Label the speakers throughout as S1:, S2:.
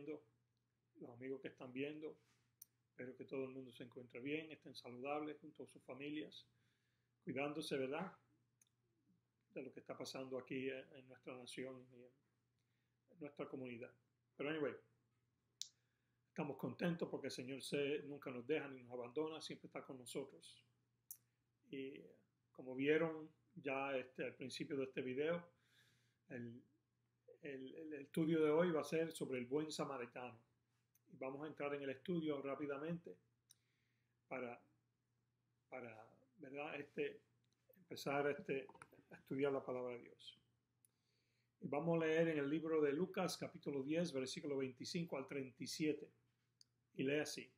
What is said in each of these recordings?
S1: viendo, los amigos que están viendo. Espero que todo el mundo se encuentre bien, estén saludables junto a sus familias, cuidándose, ¿verdad?, de lo que está pasando aquí en nuestra nación y en nuestra comunidad. Pero anyway, estamos contentos porque el Señor nunca nos deja ni nos abandona, siempre está con nosotros. Y como vieron ya al principio de este video, el estudio de hoy va a ser sobre el buen samaritano. Y vamos a entrar en el estudio rápidamente para ¿verdad?, empezar a estudiar la palabra de Dios. Y vamos a leer en el libro de Lucas, capítulo 10, versículo 25 al 37. Y lee así.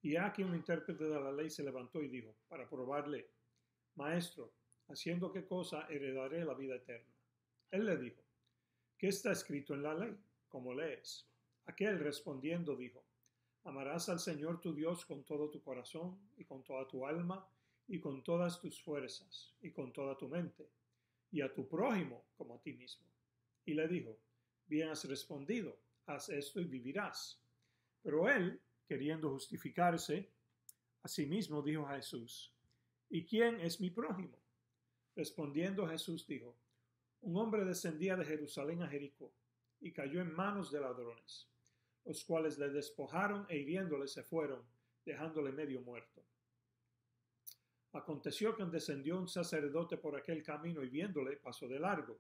S1: Y aquí un intérprete de la ley se levantó y dijo, para probarle, Maestro, ¿haciendo qué cosa heredaré la vida eterna? Él le dijo, ¿qué está escrito en la ley? ¿Cómo lees? Aquel respondiendo dijo, amarás al Señor tu Dios con todo tu corazón y con toda tu alma y con todas tus fuerzas y con toda tu mente y a tu prójimo como a ti mismo. Y le dijo, bien has respondido, haz esto y vivirás. Pero él, queriendo justificarse a sí mismo, dijo a Jesús, ¿y quién es mi prójimo? Respondiendo Jesús dijo, un hombre descendía de Jerusalén a Jericó y cayó en manos de ladrones, los cuales le despojaron e hiriéndole se fueron, dejándole medio muerto. Aconteció que descendió un sacerdote por aquel camino y viéndole pasó de largo.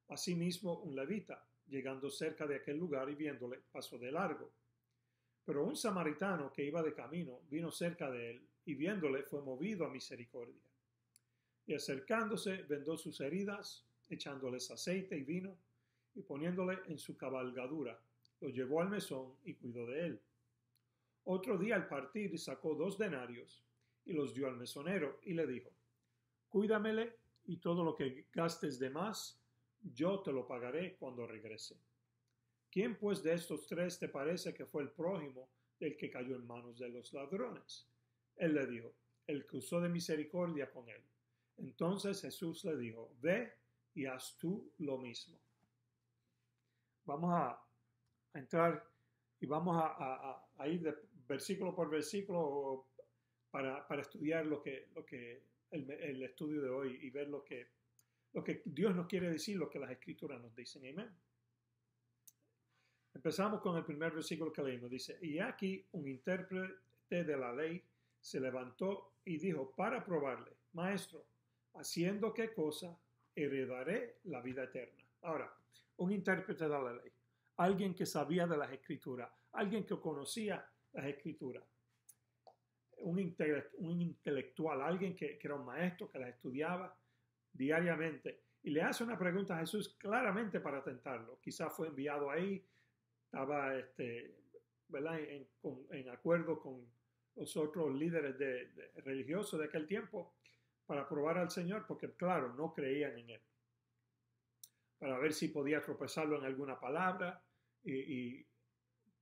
S1: Asimismo un levita, llegando cerca de aquel lugar y viéndole, pasó de largo. Pero un samaritano que iba de camino vino cerca de él y viéndole fue movido a misericordia. Y acercándose vendó sus heridas, echándoles aceite y vino y poniéndole en su cabalgadura, lo llevó al mesón y cuidó de él. Otro día al partir sacó 2 denarios y los dio al mesonero y le dijo, cuídamele y todo lo que gastes de más, yo te lo pagaré cuando regrese. ¿Quién pues de estos 3 te parece que fue el prójimo del que cayó en manos de los ladrones? Él le dijo, el que usó de misericordia con él. Entonces Jesús le dijo, ve y haz tú lo mismo. Vamos a entrar y vamos a ir de versículo por versículo para estudiar el estudio de hoy y ver lo que Dios nos quiere decir, lo que las Escrituras nos dicen. Amén. Empezamos con el primer versículo que leímos. Dice, y aquí un intérprete de la ley se levantó y dijo para probarle, Maestro, ¿haciendo qué cosa heredaré la vida eterna? Ahora, un intérprete de la ley, alguien que sabía de las Escrituras, alguien que conocía las Escrituras, un intelectual, alguien que era un maestro, que las estudiaba diariamente, y le hace una pregunta a Jesús claramente para tentarlo. Quizás fue enviado ahí, estaba ¿verdad?, en acuerdo con los otros líderes religiosos de aquel tiempo para probar al Señor, porque claro, no creían en él, para ver si podía tropezarlo en alguna palabra y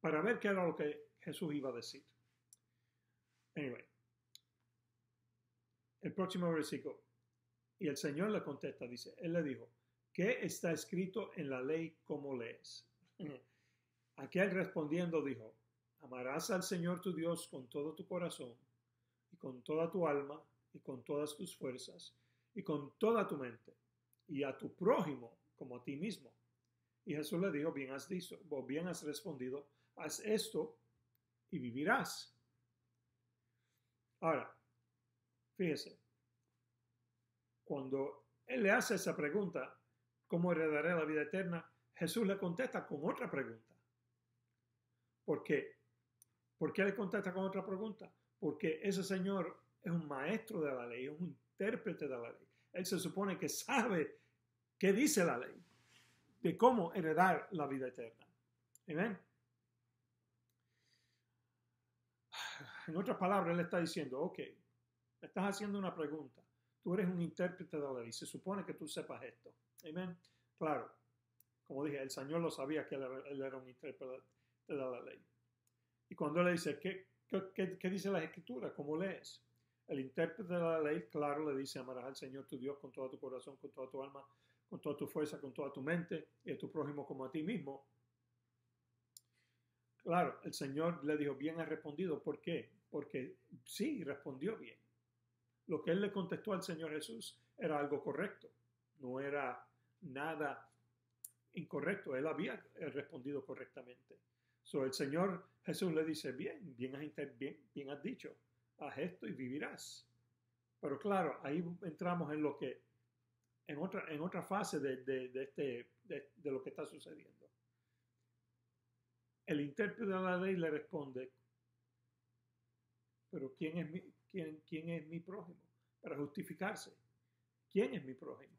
S1: para ver qué era lo que Jesús iba a decir. Anyway, el próximo versículo. Y el Señor le contesta, dice, él le dijo, ¿qué está escrito en la ley? ¿Cómo lees? Aquel respondiendo dijo, amarás al Señor tu Dios con todo tu corazón y con toda tu alma y con todas tus fuerzas y con toda tu mente y a tu prójimo como a ti mismo. Y Jesús le dijo, bien has respondido, haz esto y vivirás. Ahora, fíjese, cuando él le hace esa pregunta, ¿cómo heredaré la vida eterna? Jesús le contesta con otra pregunta. ¿Por qué? ¿Por qué le contesta con otra pregunta? Porque ese señor es un maestro de la ley, es un intérprete de la ley. Él se supone que sabe qué dice la ley, de cómo heredar la vida eterna. ¿Amén? En otras palabras, él está diciendo, ok, me estás haciendo una pregunta. Tú eres un intérprete de la ley. Se supone que tú sepas esto. Amén. Claro, como dije, el Señor lo sabía que él era un intérprete de la ley. Y cuando él le dice, ¿qué dice la Escritura? ¿Cómo lees? El intérprete de la ley, claro, le dice, amarás al Señor tu Dios con todo tu corazón, con toda tu alma, con toda tu fuerza, con toda tu mente, y a tu prójimo como a ti mismo. Claro, el Señor le dijo, bien has respondido. ¿Por qué? Porque sí, respondió bien. Lo que él le contestó al Señor Jesús era algo correcto, no era nada incorrecto, él había respondido correctamente. So, el Señor Jesús le dice, bien has dicho, haz esto y vivirás. Pero claro, ahí entramos en lo que, en otra fase de lo que está sucediendo. El intérprete de la ley le responde, pero ¿quién es mi prójimo? Para justificarse, ¿quién es mi prójimo?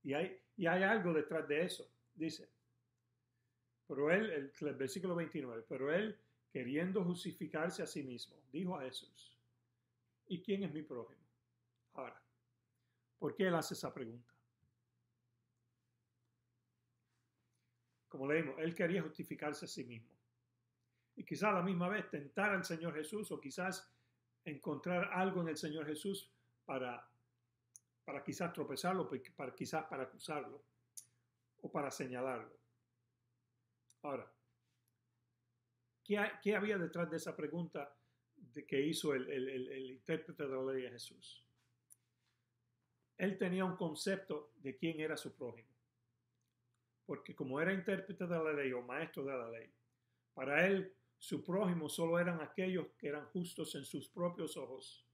S1: Y hay algo detrás de eso. Dice, pero él, el versículo 29, pero él, queriendo justificarse a sí mismo, dijo a Jesús, ¿y quién es mi prójimo? Ahora, ¿por qué él hace esa pregunta? Como leímos, él quería justificarse a sí mismo. Y quizás a la misma vez tentar al Señor Jesús o quizás encontrar algo en el Señor Jesús para quizás tropezarlo, quizás para acusarlo o para señalarlo. Ahora, ¿qué había detrás de esa pregunta que hizo el intérprete de la ley de Jesús? Él tenía un concepto de quién era su prójimo. Porque como era intérprete de la ley o maestro de la ley, para él su prójimo solo eran aquellos que eran justos en sus propios ojos.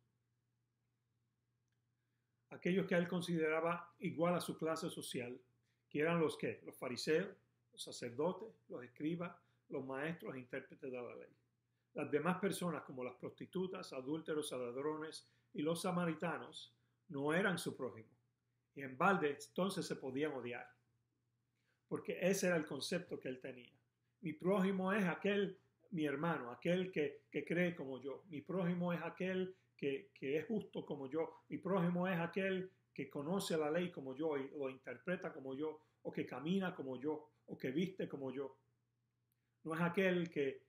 S1: Aquellos que él consideraba igual a su clase social, que eran los fariseos, los sacerdotes, los escribas, los maestros e intérpretes de la ley. Las demás personas, como las prostitutas, adúlteros, ladrones y los samaritanos, no eran su prójimo. Y en balde entonces se podían odiar. Porque ese era el concepto que él tenía. Mi prójimo es aquel, mi hermano, aquel que cree como yo. Mi prójimo es aquel que es justo como yo. Mi prójimo es aquel que conoce la ley como yo y lo interpreta como yo, o que camina como yo, o que viste como yo. No es aquel que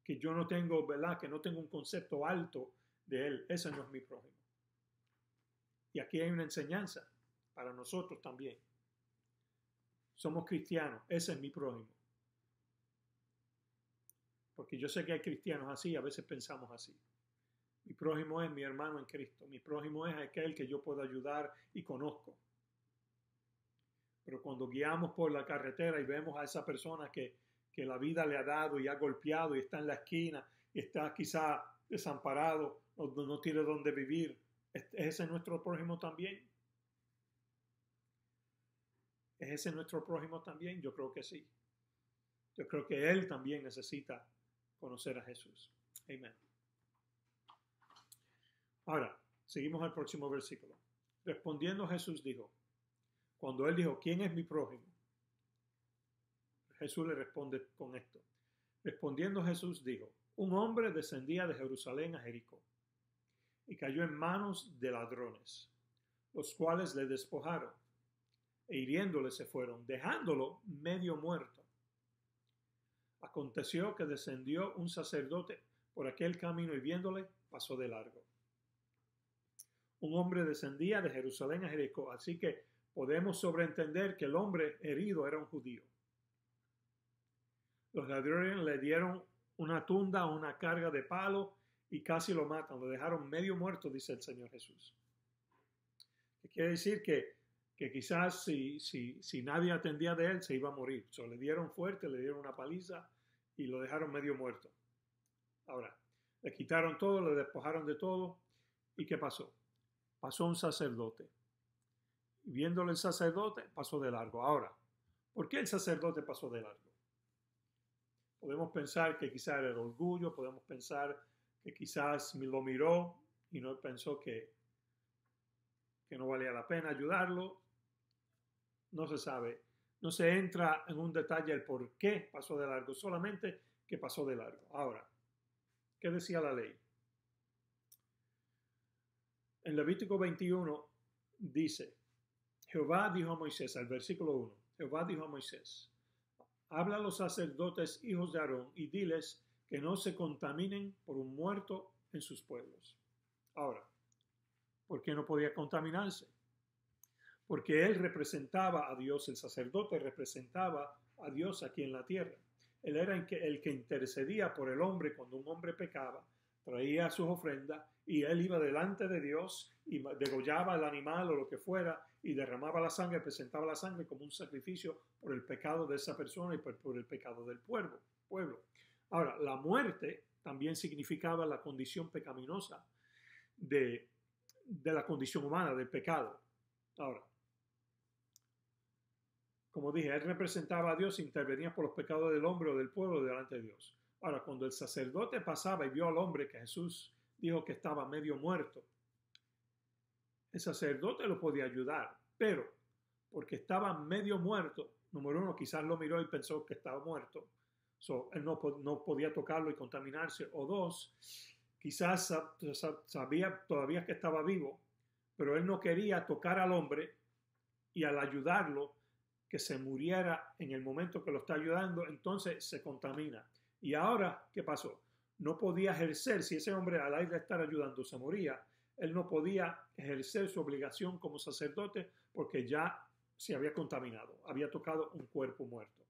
S1: yo no tengo, ¿verdad? Que no tengo un concepto alto de él. Ese no es mi prójimo. Y aquí hay una enseñanza para nosotros también. Somos cristianos, ese es mi prójimo. Porque yo sé que hay cristianos así, a veces pensamos así. Mi prójimo es mi hermano en Cristo. Mi prójimo es aquel que yo puedo ayudar y conozco. Pero cuando guiamos por la carretera y vemos a esa persona que la vida le ha dado y ha golpeado y está en la esquina y está quizá desamparado, no tiene dónde vivir, ¿es ese nuestro prójimo también? ¿Es ese nuestro prójimo también? Yo creo que sí. Yo creo que él también necesita conocer a Jesús. Amén. Ahora, seguimos al próximo versículo. Respondiendo Jesús dijo, cuando él dijo, ¿quién es mi prójimo? Jesús le responde con esto. Respondiendo Jesús dijo, un hombre descendía de Jerusalén a Jericó y cayó en manos de ladrones, los cuales le despojaron e hiriéndole se fueron, dejándolo medio muerto. Aconteció que descendió un sacerdote por aquel camino y viéndole pasó de largo. Un hombre descendía de Jerusalén a Jericó, así que podemos sobreentender que el hombre herido era un judío. Los ladrones le dieron una tunda, una carga de palo y casi lo matan. Lo dejaron medio muerto, dice el Señor Jesús. ¿Qué quiere decir? Que quizás si nadie atendía de él se iba a morir. So, le dieron fuerte, le dieron una paliza y lo dejaron medio muerto. Ahora, le quitaron todo, le despojaron de todo. ¿Y qué pasó? Pasó un sacerdote. Y viéndole el sacerdote, pasó de largo. Ahora, ¿por qué el sacerdote pasó de largo? Podemos pensar que quizás era el orgullo, podemos pensar que quizás lo miró y no pensó que no valía la pena ayudarlo. No se sabe. No se entra en un detalle el por qué pasó de largo, solamente que pasó de largo. Ahora, ¿qué decía la ley? En Levítico 21 dice, Jehová dijo a Moisés, al versículo 1, Jehová dijo a Moisés, habla a los sacerdotes hijos de Aarón y diles que no se contaminen por un muerto en sus pueblos. Ahora, ¿por qué no podía contaminarse? porque él representaba a Dios, el sacerdote representaba a Dios aquí en la tierra. Él era el que intercedía por el hombre cuando un hombre pecaba, traía sus ofrendas y él iba delante de Dios y degollaba el animal o lo que fuera y derramaba la sangre, presentaba la sangre como un sacrificio por el pecado de esa persona y por el pecado del pueblo. Ahora, la muerte también significaba la condición pecaminosa de la condición humana, del pecado. Ahora, como dije, él representaba a Dios e intervenía por los pecados del hombre o del pueblo delante de Dios. Ahora, cuando el sacerdote pasaba y vio al hombre que Jesús dijo que estaba medio muerto, el sacerdote lo podía ayudar, pero porque estaba medio muerto, número uno, quizás lo miró y pensó que estaba muerto, él no podía tocarlo y contaminarse, o dos, quizás sabía todavía que estaba vivo, pero él no quería tocar al hombre y al ayudarlo, que se muriera en el momento que lo está ayudando, entonces se contamina. Y ahora, ¿qué pasó? No podía ejercer, si ese hombre al aire de estar ayudando se moría, él no podía ejercer su obligación como sacerdote porque ya se había contaminado, había tocado un cuerpo muerto.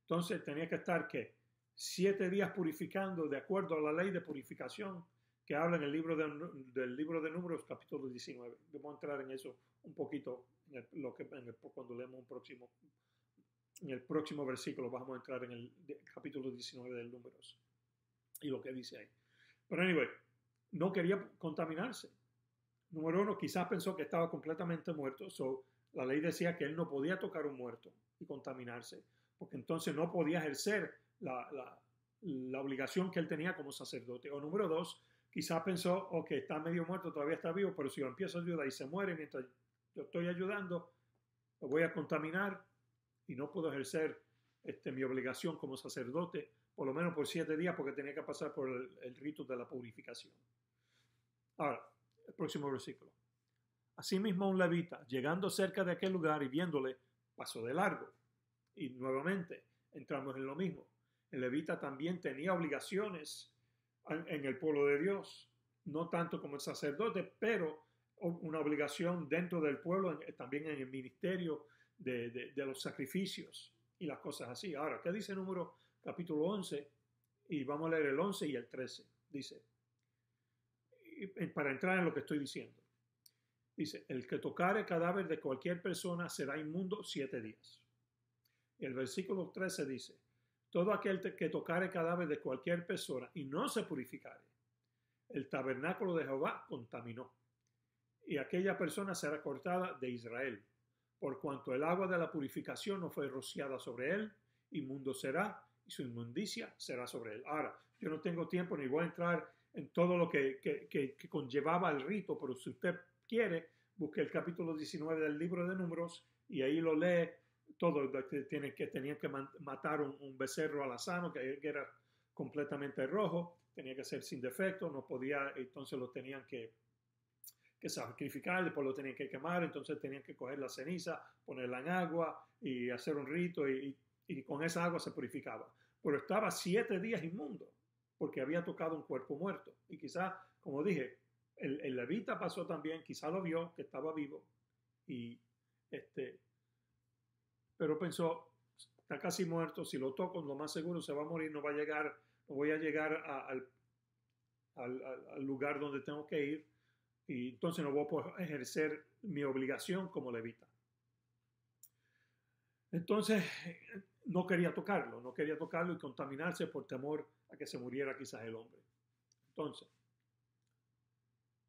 S1: Entonces tenía que estar, ¿qué? 7 días purificando de acuerdo a la ley de purificación que habla en el libro del libro de Números, capítulo 19. Vamos a entrar en eso un poquito cuando leemos en el próximo versículo. Vamos a entrar en el capítulo 19 del Números y lo que dice ahí. Pero anyway, no quería contaminarse. Número uno, quizás pensó que estaba completamente muerto. La ley decía que él no podía tocar un muerto y contaminarse, porque entonces no podía ejercer la obligación que él tenía como sacerdote. O número dos, quizás pensó, ok, está medio muerto, todavía está vivo, pero si yo empiezo a ayudar y se muere mientras yo estoy ayudando, lo voy a contaminar y no puedo ejercer mi obligación como sacerdote, por lo menos por 7 días, porque tenía que pasar por el rito de la purificación. Ahora, el próximo versículo. Asimismo, un levita, llegando cerca de aquel lugar y viéndole, pasó de largo. Y nuevamente, entramos en lo mismo. El levita también tenía obligaciones en el pueblo de Dios, no tanto como el sacerdote, pero una obligación dentro del pueblo, también en el ministerio de los sacrificios y las cosas así. Ahora, ¿qué dice Número capítulo 11? Y vamos a leer el 11 y el 13. Dice, para entrar en lo que estoy diciendo, dice, el que tocare cadáver de cualquier persona será inmundo 7 días. Y el versículo 13 dice, todo aquel que tocare cadáver de cualquier persona y no se purificare, el tabernáculo de Jehová contaminó, y aquella persona será cortada de Israel, por cuanto el agua de la purificación no fue rociada sobre él, inmundo será, y su inmundicia será sobre él. Ahora, yo no tengo tiempo ni voy a entrar en todo lo que conllevaba el rito, pero si usted quiere, busque el capítulo 19 del libro de Números y ahí lo lee todo. Tenían que matar un becerro alazano que era completamente rojo, tenía que ser sin defecto, no podía, entonces lo tenían que sacrificar, después lo tenían que quemar, entonces tenían que coger la ceniza, ponerla en agua y hacer un rito y con esa agua se purificaba. Pero estaba 7 días inmundo porque había tocado un cuerpo muerto. Y quizás, como dije, el levita pasó también, quizás lo vio que estaba vivo y pero pensó, está casi muerto, si lo toco lo más seguro se va a morir, no voy a llegar al lugar donde tengo que ir y entonces no voy a poder ejercer mi obligación como levita. Entonces no quería tocarlo y contaminarse por temor a que se muriera quizás el hombre. Entonces,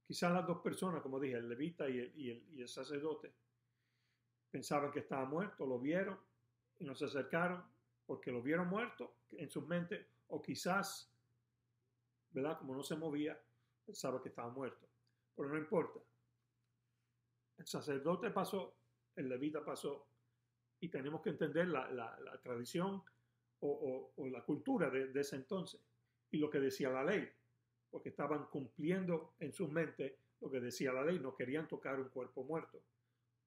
S1: quizás las dos personas, como dije, el levita y el sacerdote, pensaban que estaba muerto, lo vieron y no se acercaron porque lo vieron muerto en sus mentes, o quizás, ¿verdad? Como no se movía, pensaba que estaba muerto. Pero no importa. El sacerdote pasó, el levita pasó, y tenemos que entender la tradición o la cultura de ese entonces y lo que decía la ley, porque estaban cumpliendo en sus mentes lo que decía la ley, no querían tocar un cuerpo muerto,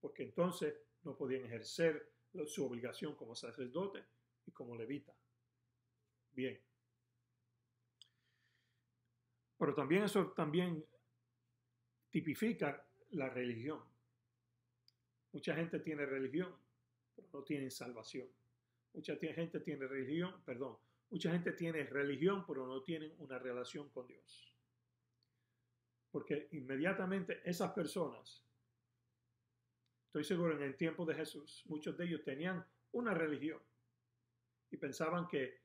S1: porque entonces no podían ejercer su obligación como sacerdote y como levita. Bien. Pero también eso también tipifica la religión. Mucha gente tiene religión, pero no tienen salvación. Mucha gente tiene religión, perdón, mucha gente tiene religión, pero no tienen una relación con Dios. Porque inmediatamente esas personas, estoy seguro en el tiempo de Jesús, muchos de ellos tenían una religión y pensaban que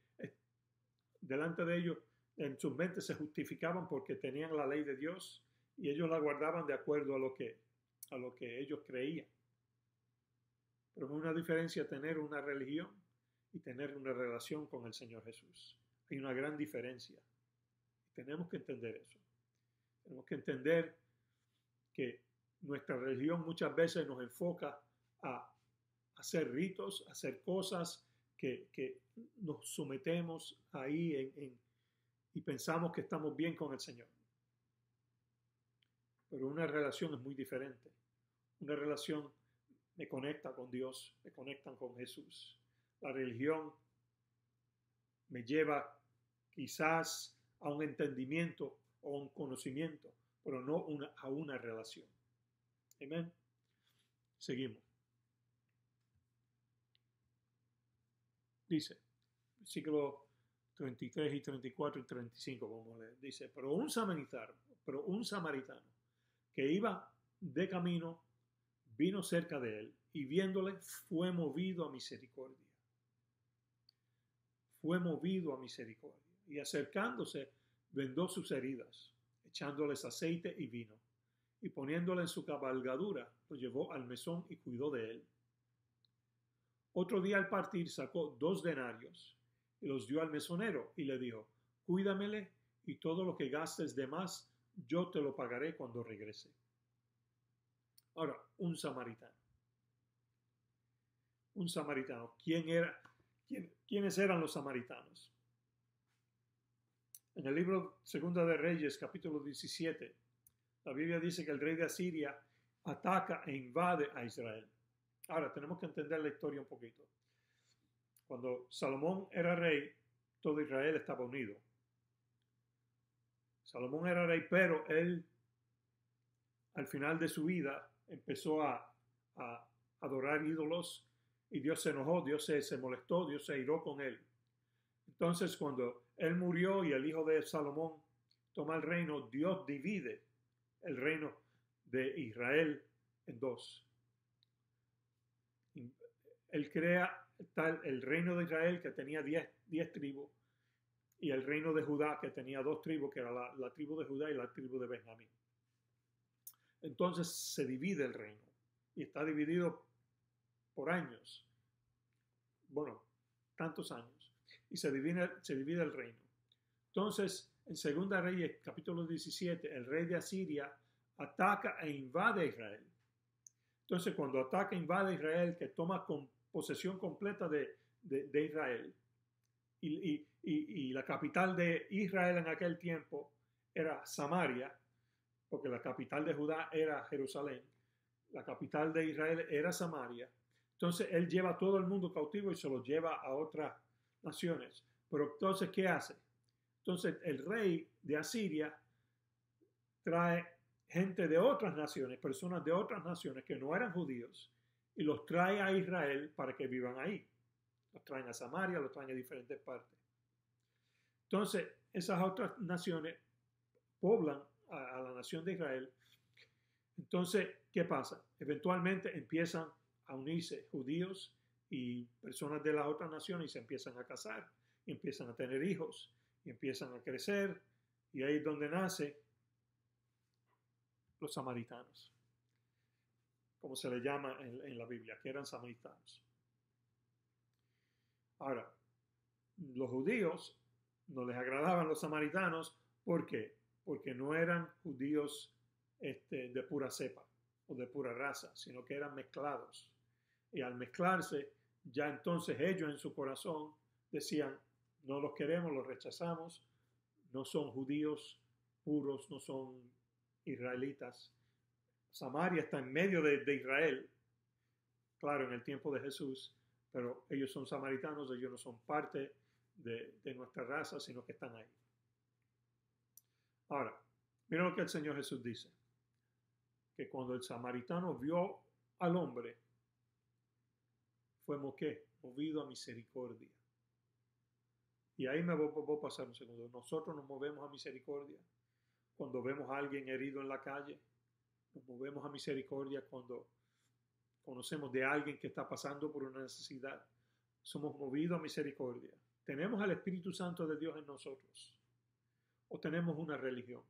S1: delante de ellos, en sus mentes se justificaban porque tenían la ley de Dios y ellos la guardaban de acuerdo a lo que ellos creían. Pero es una diferencia tener una religión y tener una relación con el Señor Jesús. Hay una gran diferencia. Tenemos que entender eso. Tenemos que entender que nuestra religión muchas veces nos enfoca a hacer ritos, a hacer cosas que nos sometemos ahí y pensamos que estamos bien con el Señor. Pero una relación es muy diferente. Una relación me conecta con Dios, me conectan con Jesús. La religión me lleva quizás a un entendimiento o un conocimiento, pero no a una relación. Amén. Seguimos. Dice, versículo 33 y 34 y 35, vamos a leer. Dice, pero un samaritano que iba de camino vino cerca de él y viéndole fue movido a misericordia. Fue movido a misericordia. Y acercándose, vendó sus heridas, echándoles aceite y vino. Y poniéndole en su cabalgadura, lo llevó al mesón y cuidó de él. Otro día al partir sacó 2 denarios y los dio al mesonero y le dijo, cuídamele y todo lo que gastes de más, yo te lo pagaré cuando regrese. Ahora, un samaritano. Un samaritano. ¿Quiénes eran los samaritanos? En el libro Segunda de Reyes, capítulo 17, la Biblia dice que el rey de Asiria ataca e invade a Israel. Ahora, tenemos que entender la historia un poquito. Cuando Salomón era rey, todo Israel estaba unido. Salomón era rey, pero él, al final de su vida, empezó a adorar ídolos y Dios se enojó, Dios se molestó, Dios se iró con él. Entonces, cuando él murió y el hijo de Salomón toma el reino, Dios divide el reino de Israel en 2. Él crea el reino de Israel que tenía 10 tribus y el reino de Judá que tenía 2 tribus, que era la tribu de Judá y la tribu de Benjamín. Entonces se divide el reino y está dividido por años, bueno, tantos años, y se divide el reino. Entonces, en Segunda Reyes, capítulo 17, el rey de Asiria ataca e invade a Israel. Entonces, cuando ataca e invade a Israel, que toma posesión completa de Israel, y la capital de Israel en aquel tiempo era Samaria, porque la capital de Judá era Jerusalén, la capital de Israel era Samaria. Entonces él lleva a todo el mundo cautivo y se lo lleva a otras naciones. Pero entonces, ¿qué hace? Entonces el rey de Asiria trae gente de otras naciones, personas de otras naciones que no eran judíos, y los trae a Israel para que vivan ahí. Los traen a Samaria, los traen a diferentes partes. Entonces, esas otras naciones poblan a la nación de Israel. Entonces, ¿qué pasa? Eventualmente empiezan a unirse judíos y personas de las otras naciones y se empiezan a casar, y empiezan a tener hijos, y empiezan a crecer, y ahí es donde nace los samaritanos, como se le llama en la Biblia, que eran samaritanos. Ahora, los judíos no les agradaban los samaritanos. ¿Por qué? Porque no eran judíos de pura cepa o de pura raza, sino que eran mezclados. Y al mezclarse, ya entonces ellos en su corazón decían, no los queremos, los rechazamos, no son judíos puros, no son israelitas. Samaria está en medio de Israel, claro, en el tiempo de Jesús, pero ellos son samaritanos, ellos no son parte de nuestra raza, sino que están ahí. Ahora, mira lo que el Señor Jesús dice, que cuando el samaritano vio al hombre, fuimos ¿qué? Movidos a misericordia. Y ahí me voy a pasar un segundo. Nosotros nos movemos a misericordia cuando vemos a alguien herido en la calle. Nos movemos a misericordia cuando conocemos de alguien que está pasando por una necesidad. Somos movidos a misericordia. ¿Tenemos al Espíritu Santo de Dios en nosotros? ¿O tenemos una religión?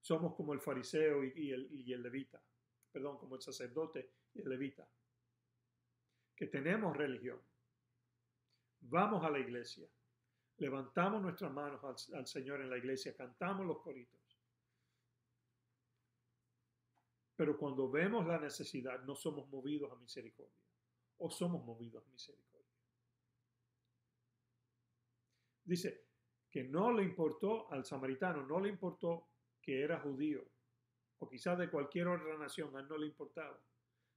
S1: Somos como el fariseo y el levita. Perdón, como el sacerdote y el levita. Que tenemos religión. Vamos a la iglesia. Levantamos nuestras manos al Señor en la iglesia. Cantamos los coritos. Pero cuando vemos la necesidad, no somos movidos a misericordia. O somos movidos a misericordia. Dice que no le importó al samaritano, no le importó que era judío, o quizás de cualquier otra nación, a él no le importaba,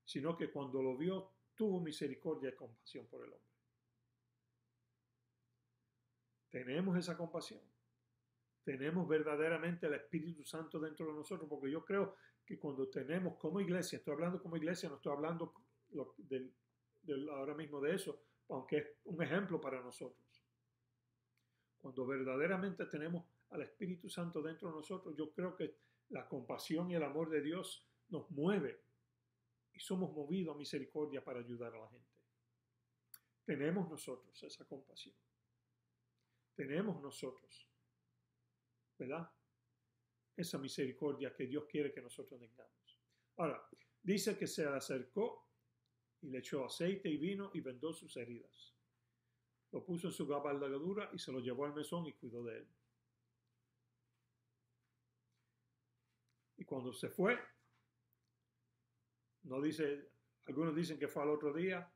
S1: sino que cuando lo vio, tuvo misericordia y compasión por el hombre. Tenemos esa compasión. Tenemos verdaderamente el Espíritu Santo dentro de nosotros, porque yo creo que cuando tenemos como iglesia, estoy hablando como iglesia, no estoy hablando ahora mismo de eso, aunque es un ejemplo para nosotros. Cuando verdaderamente tenemos al Espíritu Santo dentro de nosotros, yo creo que la compasión y el amor de Dios nos mueve y somos movidos a misericordia para ayudar a la gente. Tenemos nosotros esa compasión. Tenemos nosotros, ¿verdad? Esa misericordia que Dios quiere que nosotros tengamos. Ahora, dice que se acercó y le echó aceite y vino y vendó sus heridas. Lo puso en su cabalgadura y se lo llevó al mesón y cuidó de él. Y cuando se fue, no dice, algunos dicen que fue al otro día,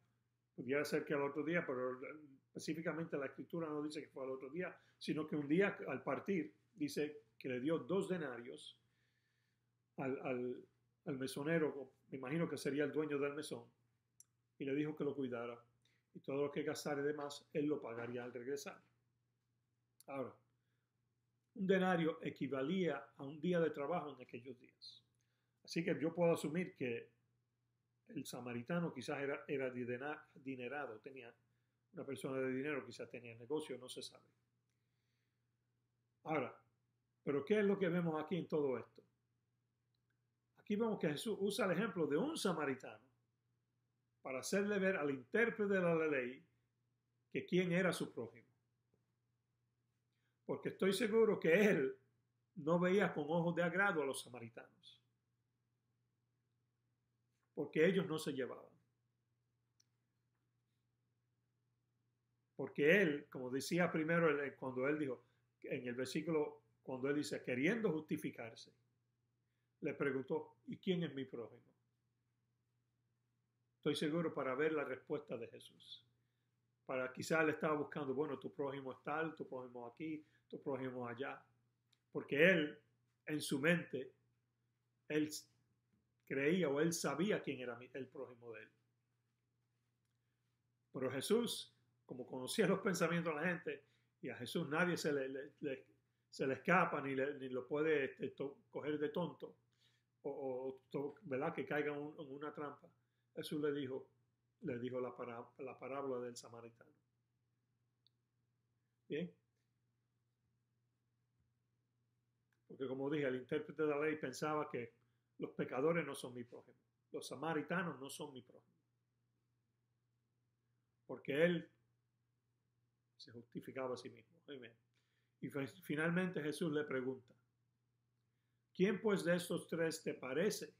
S1: pudiera ser que al otro día, pero específicamente la escritura no dice que fue al otro día, sino que un día al partir, dice que le dio 2 denarios al mesonero, me imagino que sería el dueño del mesón, y le dijo que lo cuidara, y todo lo que gastara de más, él lo pagaría al regresar. Ahora, un denario equivalía a un día de trabajo en aquellos días. Así que yo puedo asumir que el samaritano quizás era adinerado, tenía una persona de dinero, quizás tenía negocio, no se sabe. Ahora, ¿pero qué es lo que vemos aquí en todo esto? Aquí vemos que Jesús usa el ejemplo de un samaritano para hacerle ver al intérprete de la ley que quién era su prójimo. Porque estoy seguro que él no veía con ojos de agrado a los samaritanos. Porque ellos no se llevaban. Porque él, como decía primero cuando él dijo, en el versículo, cuando él dice, queriendo justificarse, le preguntó, ¿y quién es mi prójimo? Estoy seguro para ver la respuesta de Jesús. Para quizás él estaba buscando, bueno, tu prójimo es tal, tu prójimo aquí, tu prójimo allá. Porque él, en su mente, él creía o él sabía quién era el prójimo de él. Pero Jesús, como conocía los pensamientos de la gente, y a Jesús nadie se le escapa ni lo puede coger de tonto, ¿verdad? Que caiga en una trampa. Jesús le dijo la parábola del samaritano. Bien. Porque como dije, el intérprete de la ley pensaba que los pecadores no son mi prójimo. Los samaritanos no son mi prójimo. Porque él se justificaba a sí mismo. Amén. Y finalmente Jesús le pregunta, ¿quién pues de estos 3 te parece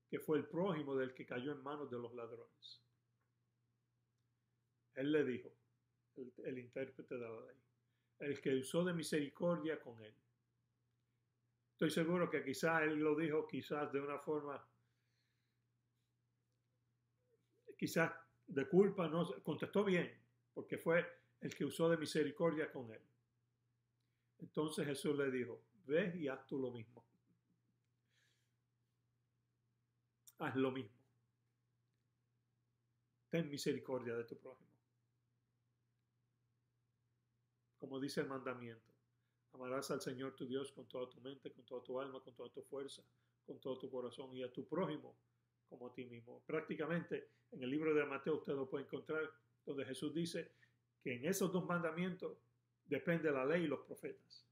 S1: que fue el prójimo del que cayó en manos de los ladrones? Él le dijo, el intérprete de la ley, el que usó de misericordia con él. Estoy seguro que quizás él lo dijo quizás de una forma, quizás de culpa, no contestó bien, porque fue el que usó de misericordia con él. Entonces Jesús le dijo, ve y haz tú lo mismo. Haz lo mismo. Ten misericordia de tu prójimo. Como dice el mandamiento, amarás al Señor tu Dios con toda tu mente, con toda tu alma, con toda tu fuerza, con todo tu corazón y a tu prójimo como a ti mismo. Prácticamente en el libro de Mateo usted lo puede encontrar donde Jesús dice que en esos dos mandamientos depende la ley y los profetas.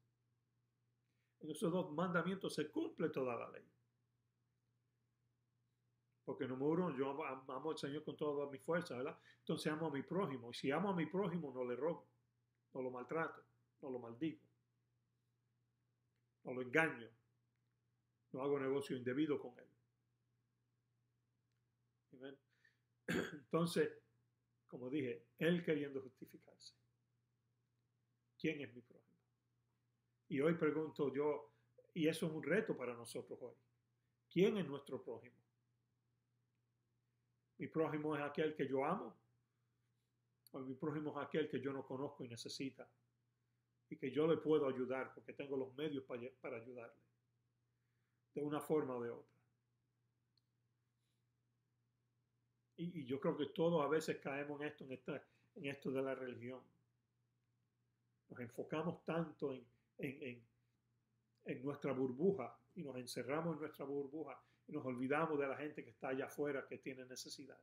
S1: En esos dos mandamientos se cumple toda la ley. Porque número uno, yo amo al Señor con toda mi fuerza, ¿verdad? Entonces amo a mi prójimo. Y si amo a mi prójimo, no le robo, no lo maltrato, no lo maldigo, no lo engaño, no hago negocio indebido con él. ¿Amén? Entonces, como dije, él queriendo justificarse. ¿Quién es mi prójimo? Y hoy pregunto yo, y eso es un reto para nosotros hoy. ¿Quién es nuestro prójimo? ¿Mi prójimo es aquel que yo amo? ¿O mi prójimo es aquel que yo no conozco y necesita? Y que yo le puedo ayudar porque tengo los medios para ayudarle. De una forma o de otra. Y yo creo que todos a veces caemos en esto de la religión. Nos enfocamos tanto en nuestra burbuja y nos encerramos en nuestra burbuja y nos olvidamos de la gente que está allá afuera que tiene necesidad.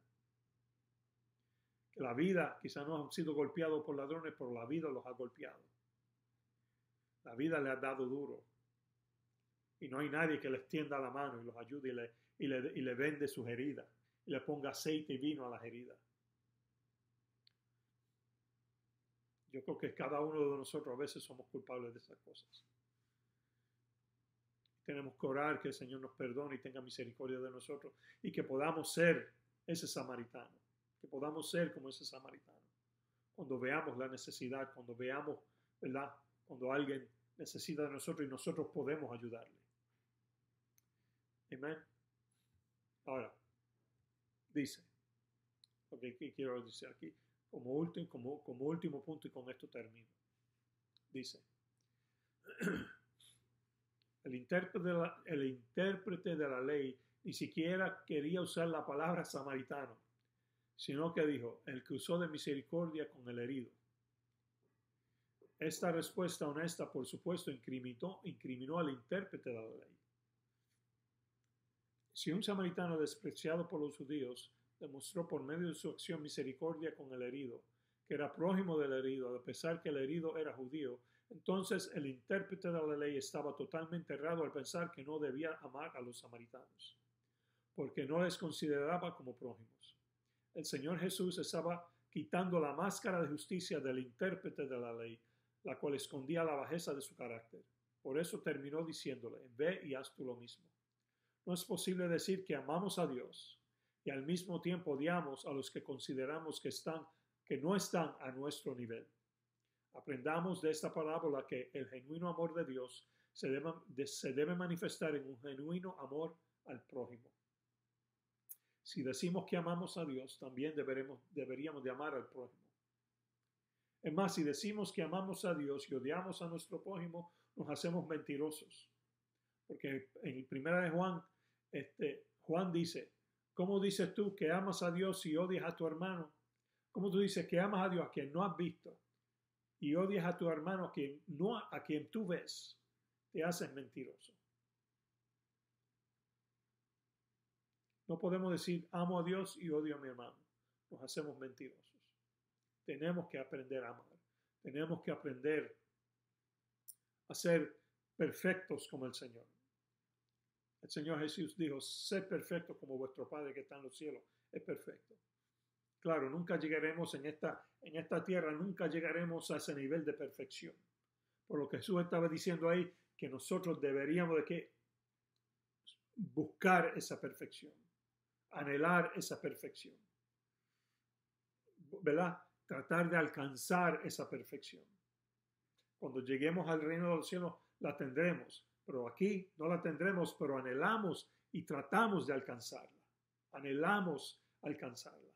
S1: Que la vida, quizás no han sido golpeados por ladrones, pero la vida los ha golpeado. La vida les ha dado duro. Y no hay nadie que les tienda la mano y los ayude y le vende sus heridas. Y le ponga aceite y vino a las heridas. Yo creo que cada uno de nosotros a veces somos culpables de esas cosas. Tenemos que orar que el Señor nos perdone y tenga misericordia de nosotros y que podamos ser ese samaritano, que podamos ser como ese samaritano. Cuando veamos la necesidad, cuando veamos, ¿verdad? Cuando alguien necesita de nosotros y nosotros podemos ayudarle. Amén. Ahora, dice, lo que quiero decir aquí, como último punto y con esto termino. Dice, el intérprete de la ley ni siquiera quería usar la palabra samaritano, sino que dijo, el que usó de misericordia con el herido. Esta respuesta honesta, por supuesto, incriminó al intérprete de la ley. Si un samaritano despreciado por los judíos demostró por medio de su acción misericordia con el herido, que era prójimo del herido, a pesar que el herido era judío, entonces el intérprete de la ley estaba totalmente errado al pensar que no debía amar a los samaritanos, porque no les consideraba como prójimos. El Señor Jesús estaba quitando la máscara de justicia del intérprete de la ley, la cual escondía la bajeza de su carácter. Por eso terminó diciéndole, ve y haz tú lo mismo. No es posible decir que amamos a Dios y al mismo tiempo odiamos a los que consideramos que no están a nuestro nivel. Aprendamos de esta parábola que el genuino amor de Dios se debe manifestar en un genuino amor al prójimo. Si decimos que amamos a Dios, también deberíamos de amar al prójimo. Es más, si decimos que amamos a Dios y odiamos a nuestro prójimo, nos hacemos mentirosos. Porque en 1 de Juan, Juan dice, ¿cómo dices tú que amas a Dios y odias a tu hermano? ¿Cómo tú dices que amas a Dios a quien no has visto y odias a tu hermano a quien tú ves? Te haces mentiroso. No podemos decir amo a Dios y odio a mi hermano. Nos hacemos mentirosos. Tenemos que aprender a amar. Tenemos que aprender a ser perfectos como el Señor. El Señor Jesús dijo, sed perfectos como vuestro Padre que está en los cielos es perfecto. Claro, nunca llegaremos en esta tierra, nunca llegaremos a ese nivel de perfección. Por lo que Jesús estaba diciendo ahí, que nosotros deberíamos de buscar esa perfección, anhelar esa perfección, ¿verdad? Tratar de alcanzar esa perfección. Cuando lleguemos al reino de los cielos, la tendremos, pero aquí no la tendremos, pero anhelamos y tratamos de alcanzarla. Anhelamos alcanzarla.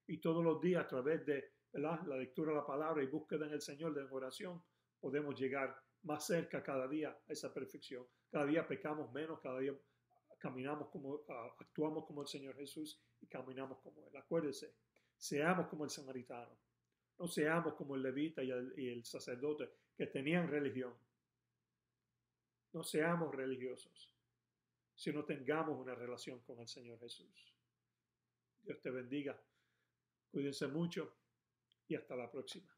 S1: Y todos los días a través de, ¿verdad?, la lectura de la palabra y búsqueda en el Señor de oración, podemos llegar más cerca cada día a esa perfección. Cada día pecamos menos, cada día actuamos como el Señor Jesús y caminamos como Él. Acuérdense, seamos como el samaritano. No seamos como el levita y el sacerdote que tenían religión. No seamos religiosos, sino tengamos una relación con el Señor Jesús. Dios te bendiga. Cuídense mucho y hasta la próxima.